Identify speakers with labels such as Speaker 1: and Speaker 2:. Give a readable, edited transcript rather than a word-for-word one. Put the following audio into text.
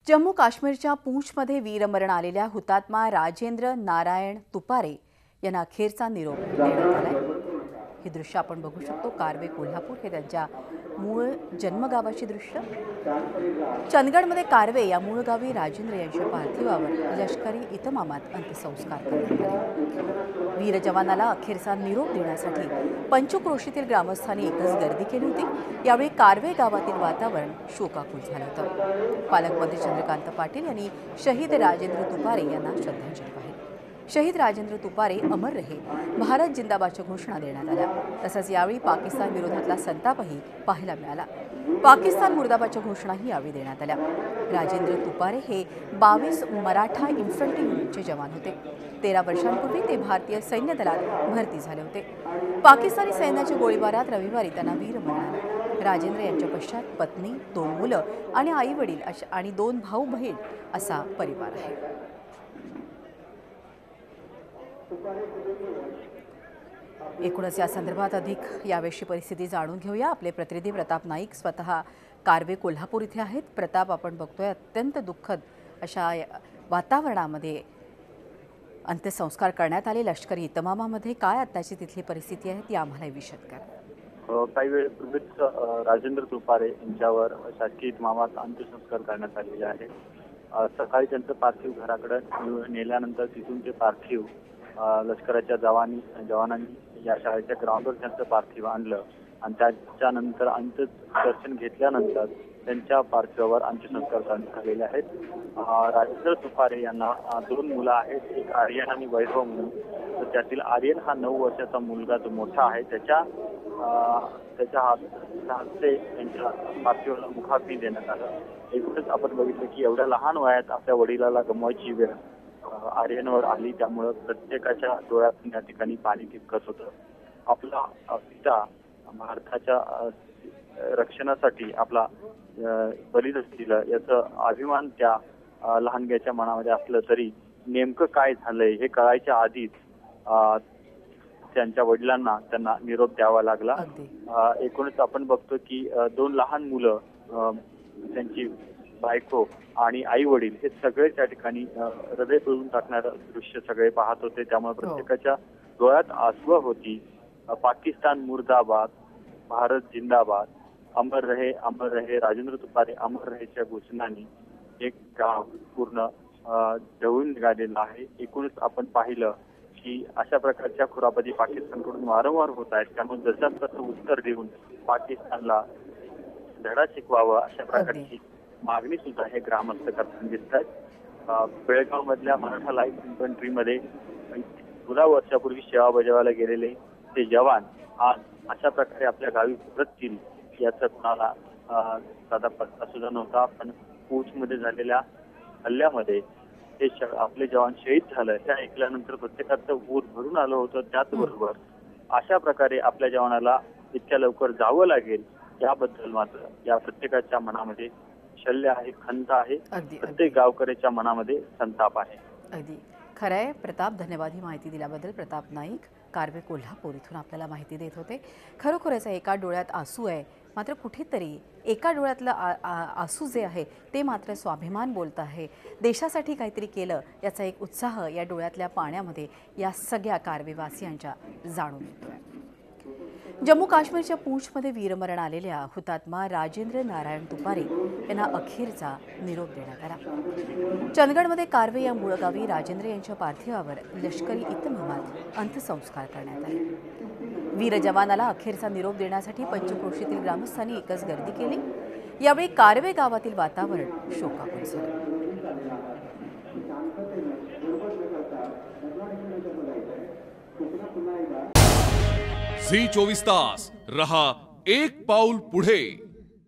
Speaker 1: जम्मू काश्मीरच्या पूंछमध्ये वीरमरण आलेल्या हुतात्मा राजेंद्र नारायण तुपारे यांना अखेरचा निरोप देण्यात आलाय। हे दृश्य आपण बघू शकतो। कारवे कोल्हापूर हे त्यांच्या मूळ जन्मगावाची दृश्य। चंदगडमध्ये कारवे या मूळ गावी राजेंद्र यांच्या पार्थिवावर लष्करी इतमामात अंत्यसंस्कार करण्यात आले। वीर जवानाला अखेरचा निरोप देण्यासाठी पंचक्रोशीतील ग्रामस्थांनी एकच गर्दी केली होती। यावेळी कारवे गावातील वातावरण शोकाकुल झालं होतं। पालकमंत्री चंद्रकांत पाटील यांनी शहीद राजेंद्र तुपारे यांना श्रद्धांजली वाहिली। शहीद राजेंद्र तुपारे अमर रहे, भारत जिंदाबादच्या घोषणा देण्यात आल्या। तसंच यावेळी पाकिस्तान विरोधातला संतापही पाहायला मिळाला। पाकिस्तान मुर्दाबादच्या घोषणाही यावेळी देण्यात आल्या। राजेंद्र तुपारे हे 22 मराठा इन्फंट्री युनिटचे जवान होते। 13 वर्षांपूर्वी ते भारतीय सैन्य दलात भरती झाले होते। पाकिस्तानी सैन्याच्या गोळीबारात रविवारी त्यांना वीरमरण आलं। राजेंद्र यांच्या पश्चात पत्नी, 2 मुलं आणि आई-वडील आणि 2 भाऊ-बहीण असा परिवार आहे। एकूणच या संदर्भात अधिक यावेळी परिस्थिती जाणून घेऊया। आपले प्रतिनिधी प्रताप नाईक स्वतः कारवे कोल्हापूर इथे आहेत। प्रताप, आपण बघतोय अत्यंत दुःखद अशा वातावरणामध्ये अंत्यसंस्कार करण्यात आले लष्करी इतमामामध्ये। काय आताची तिथली परिस्थिती आहे ती आम्हाला विशद करा।
Speaker 2: काही वेळपूर्वीच राजेंद्र तुपारे यांच्यावर शासकीय इतमामात अंत्यसंस्कार करण्यात आलेले आहे। सकाळी त्यांचं पार्थिव घराकडे नेल्यानंतर तिथून ते पार्थिव लष्कराच्या जवानांनी या शाळेच्या ग्राउंडवर त्यांचं पार्थिव आणलं आणि त्याच्यानंतर अंत्यदर्शन घेतल्यानंतर त्यांच्या पार्थिवावर अंत्यसंस्कार करण्यात आलेले आहेत। राजेंद्र तुपारे यांना 2 मुलं आहेत, एक आर्यन आणि वैभव म्हणून। तर त्यातील आर्यन हा 9 वर्षाचा मुलगा जो मोठा आहे त्याच्या हस्ते त्यांच्या पार्थिवाला मुखाग्नी देण्यात आलं। एकूणच आपण बघितलं की एवढ्या लहान वयात आपल्या वडिलाला गमवायची वेळ आर्यनवर आली, त्यामुळे प्रत्येकाच्या डोळ्यातून या ठिकाणी पाणी टिपकत होतं। आपला पिता भारताच्या रक्षणासाठी आपला बलिदान दिलं याचा अभिमान त्या लहानग्याच्या मनामध्ये असलं तरी नेमकं काय झालंय हे कळायच्या आधीच त्यांच्या वडिलांना त्यांना निरोप द्यावा लागला। एकूणच आपण बघतो की 2 लहान मुलं, त्यांची बायको आणि आई वडील हे सगळे त्या ठिकाणी हृदय पिळून टाकणारं दृश्य सगळे पाहत होते। त्यामुळे प्रत्येकाच्या डोळ्यात आसू होती। पाकिस्तान मुर्दाबाद, भारत जिंदाबाद, अमर रहे राजेंद्र तुपारे अमर रहेच्या घोषणांनी एक गाव पूर्ण ढवळून निघालेलं आहे। एकूणच आपण पाहिलं की अशा प्रकारच्या खुरापती पाकिस्तानकडून वारंवार होत आहेत, त्यामुळे जसं तसं उत्तर देऊन पाकिस्तानला धडा शिकवावं अशा प्रकारची मागणी सुद्धा हे ग्रामस्थ करताना दिसत आहेत। बेळगाव मधल्या मराठा लाईट इन्फंट्रीमध्ये 14 वर्षापूर्वी सेवा बजावायला गेलेले ते जवान आज अशा प्रकारे आपल्या गावी परततील याचा कुणाला साधा पत्ता सुद्धा नव्हता। पण पूंछमध्ये झालेल्या हल्ल्यामध्ये ते आपले जवान शहीद झालं हे ऐकल्यानंतर प्रत्येकाचं ऊर भरून आलं होतं। त्याचबरोबर अशा प्रकारे आपल्या जवानाला इतक्या लवकर जावं लागेल याबद्दल मात्र या प्रत्येकाच्या मनामध्ये शल्य आहे, खंत आहे। प्रत्येक गावकऱ्याच्या मनामध्ये संताप आहे।
Speaker 1: अगदी खरं आहे प्रताप, धन्यवाद ही माहिती दिल्याबद्दल। प्रताप नाईक कारवे कोल्हापूर इथून आपल्याला माहिती देत होते। खरोखरच एका डोळ्यात आसू आहे, मात्र कुठेतरी एका डोळ्यातलं आसू जे आहे ते मात्र स्वाभिमान बोलत आहे। देशासाठी काहीतरी केलं याचा एक उत्साह या डोळ्यातल्या पाण्यामध्ये या सगळ्या कारवेवासियांच्या जाणून येतोय। जम्मू काश्मीरच्या पूंछमध्ये वीरमरण आलेल्या हुतात्मा राजेंद्र नारायण तुपारे यांना अखेरचा निरोप देण्यात आला। चंदगडमध्ये कारवे या मूळ गावी राजेंद्र यांच्या पार्थिवावर लष्करी इतमामात अंत्यसंस्कार करण्यात आले। वीर जवानाला अखेरचा निरोप देण्यासाठी पंचक्रोशीतील ग्रामस्थांनी एकच गर्दी केली। यावेळी कारवे गावातील वातावरण शोकाकुल झालं।
Speaker 3: झी 24 तास रहा एक पाऊल पुढे।